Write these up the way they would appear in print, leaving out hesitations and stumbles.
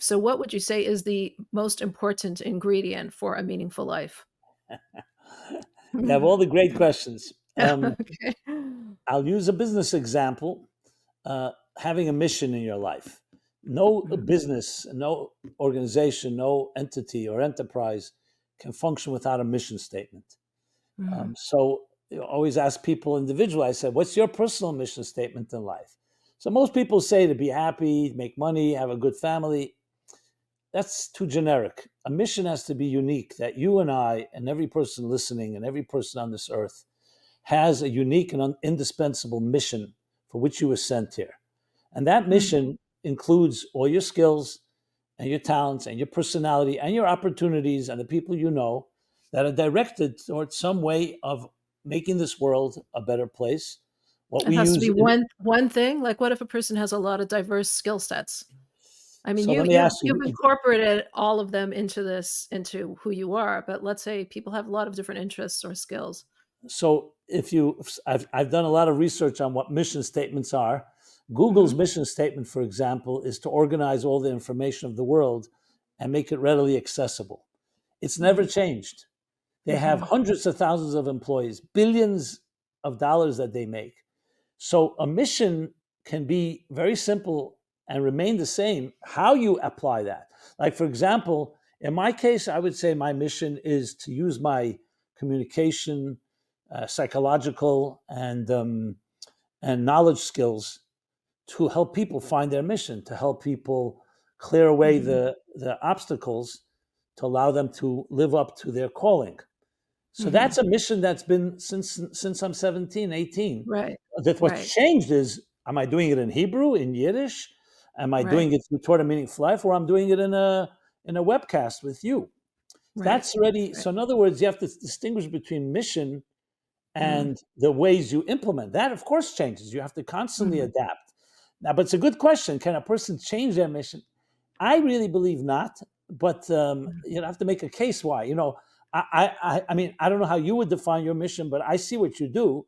So what would you say is the most important ingredient for a meaningful life? You have all the great questions. Okay. I'll use a business example. Having a mission in your life. No Mhm, business, no organization, no entity or enterprise can function without a mission statement. mhm, So you always ask people individually, I said, what's your personal mission statement in life? So most people say to be happy, make money, have a good family. That's too generic. A mission has to be unique, that you and I and every person listening and every person on this earth has a unique and indispensable mission for which you were sent here. And that mhm. mission includes all your skills and your talents and your personality and your opportunities and the people you know that are directed towards some way of making this world a better place. What It we has to use be in, one thing? Like, what if a person has a lot of diverse skill sets? I mean, so let me ask you've you. incorporated all of them into who you are, but let's say people have a lot of different interests or skills. So if you, I've done a lot of research on what mission statements are. Google's Mhm, mission statement, for example, is to organize all the information of the world and make it readily accessible. It's never mhm, changed. They have mhm, hundreds of thousands of employees, billions of dollars that they make. So a mission can be very simple and remain the same. How you apply that. Like, for example, in my case, I would say my mission is to use my communication, psychological, and knowledge skills to help people find their mission, to help people clear away mhm, the obstacles to allow them to live up to their calling. So mhm. that's a mission that's been since I'm 17, 18. Right, That what's right, changed is, am I doing it in Hebrew, in Yiddish? Am I right, doing it through Toward a Meaningful Life, or I'm doing it in a webcast with you? right, That's already right. so. In other words, you have to distinguish between mission Mhm, and the ways you implement. That, of course, changes. You have to constantly mhm, adapt. Now, but it's a good question. Can a person change their mission? I really believe not, but mhm, you have to make a case why. I mean, I don't know how you would define your mission, but I see what you do.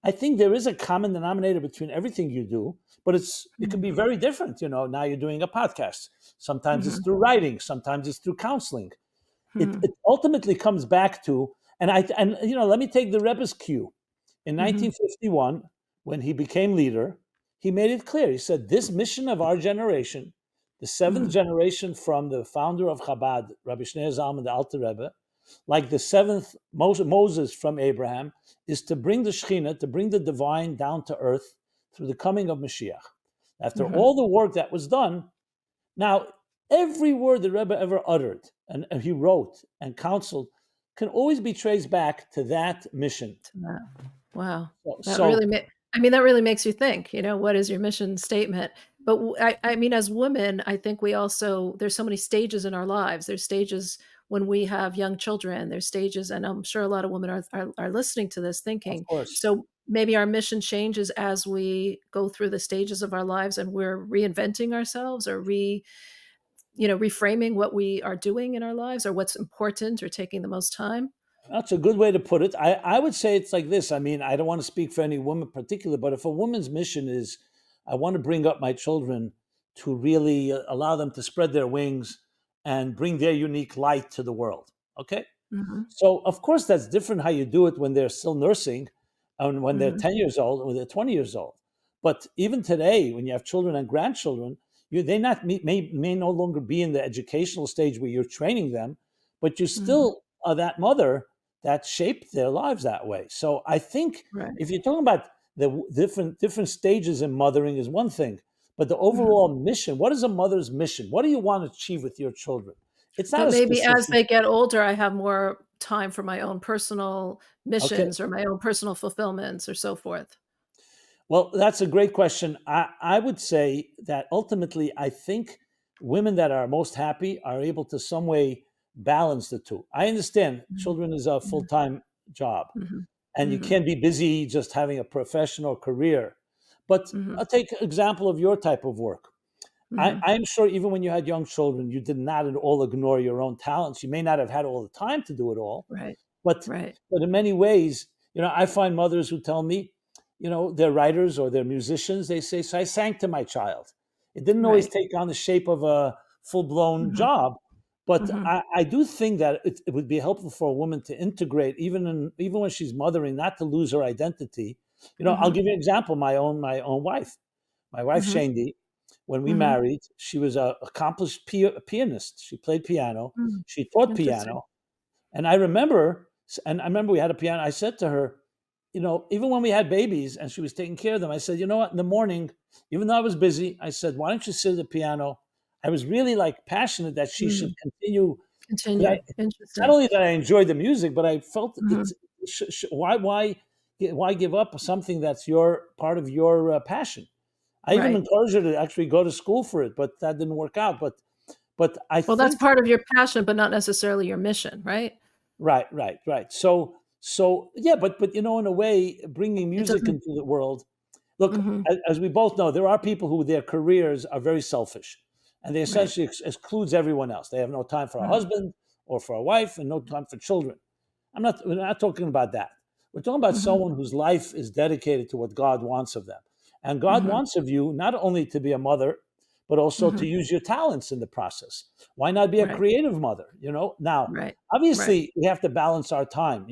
I think there is a common denominator between everything you do, but it can mhm, be very different. Now you're doing a podcast. Sometimes it's mhm, through writing. Sometimes it's through counseling. It, mhm, it ultimately comes back to, and let me take the Rebbe's cue. In mhm, 1951, when he became leader, he made it clear. He said, "This mission of our generation, the seventh mhm, generation from the founder of Chabad, Rabbi Shneur Zalman, the Alter Rebbe, like the seventh Moses from Abraham, is to bring the Shekhinah, to bring the divine down to earth through the coming of Mashiach." After mhm. all the work that was done, now every word the Rebbe ever uttered and he wrote and counseled can always be traced back to that mission. To that. Wow. So, That really so ma I mean, that really makes you think, what is your mission statement? But I mean, as women, I think we also there's so many stages in our lives. There's stages when we have young children, there's stages and I'm sure a lot of women are listening to this of thinking, course, so maybe our mission changes as we go through the stages of our lives and we're reinventing ourselves or reframing what we are doing in our lives or what's important or taking the most time. that's a good way to put it. I would say it's like this. I mean, I don't want to speak for any woman in particular, but if a woman's mission is, I want to bring up my children to really allow them to spread their wings and bring their unique light to the world. Okay. Mhm, So, of course, that's different how you do it when they're still nursing and when they're mhm, 10 years old and when they're 20 years old. But even today, when you have children and grandchildren, they not may no longer be in the educational stage where you're training them, but you mhm. still are that mother that shaped their lives that way. So I think Right. if you're talking about the different stages in mothering is one thing, but the Mhm. overall mission, what is a mother's mission? What do you want to achieve with your children? It's not But a maybe as specific. they get older, I have more time for my own personal Okay. missions or my own personal fulfillments or so forth. Well, that's a great question. I would say that ultimately, I think women that are most happy are able to some way balance the two. I understand Mhm, children is a full mhm, time job, mhm, and you mhm, can't be busy just having a professional career. But mhm, I'll take an example of your type of work. mhm. I'm sure even when you had young children, you did not at all ignore your own talents. You may not have had all the time to do it all, Right, but right, but in many ways, I find mothers who tell me, they're writers or they're musicians. They say, "So I sang to my child. It didn't always right. take on the shape of a full blown Mhm. job. But Mhm. I do think that it would be helpful for a woman to integrate, even when she's mothering, not to lose her identity. I'll Mhm. give you an example. My own wife, my wife Mhm. Shandy, when we Mhm. married, she was a accomplished pianist. She played piano. Mm. She taught Interesting. piano, and I remember we had a piano. I said to her, even when we had babies and she was taking care of them, I said, you know what, in the morning, even though I was busy, I said, why don't you sit at the piano? I was really like passionate that she should Mm. continue. 'Cause Continue. not Interesting. only that I enjoyed the music, but I felt Mhm. it's why give up something that's your part of your passion? I even Right. encouraged her to actually go to school for it, but that didn't work out. But I Well, that's think part of your passion, but not necessarily your mission, right? right, right, right. So yeah, but in a way, bringing It music doesn't. into the world. Look, Mhm. as we both know, there are people who their careers are very selfish, and they Right. essentially excludes everyone else. They have no time for a Mhm. husband or for a wife, and no time for children. We're not talking about that. We're talking about Mhm. someone whose life is dedicated to what God wants of them. And God Mhm. wants of you not only to be a mother, but also to Mhm. use your talents in the process. Why not be a Right. creative mother? Now, Right. Right. obviously, we have to balance our time.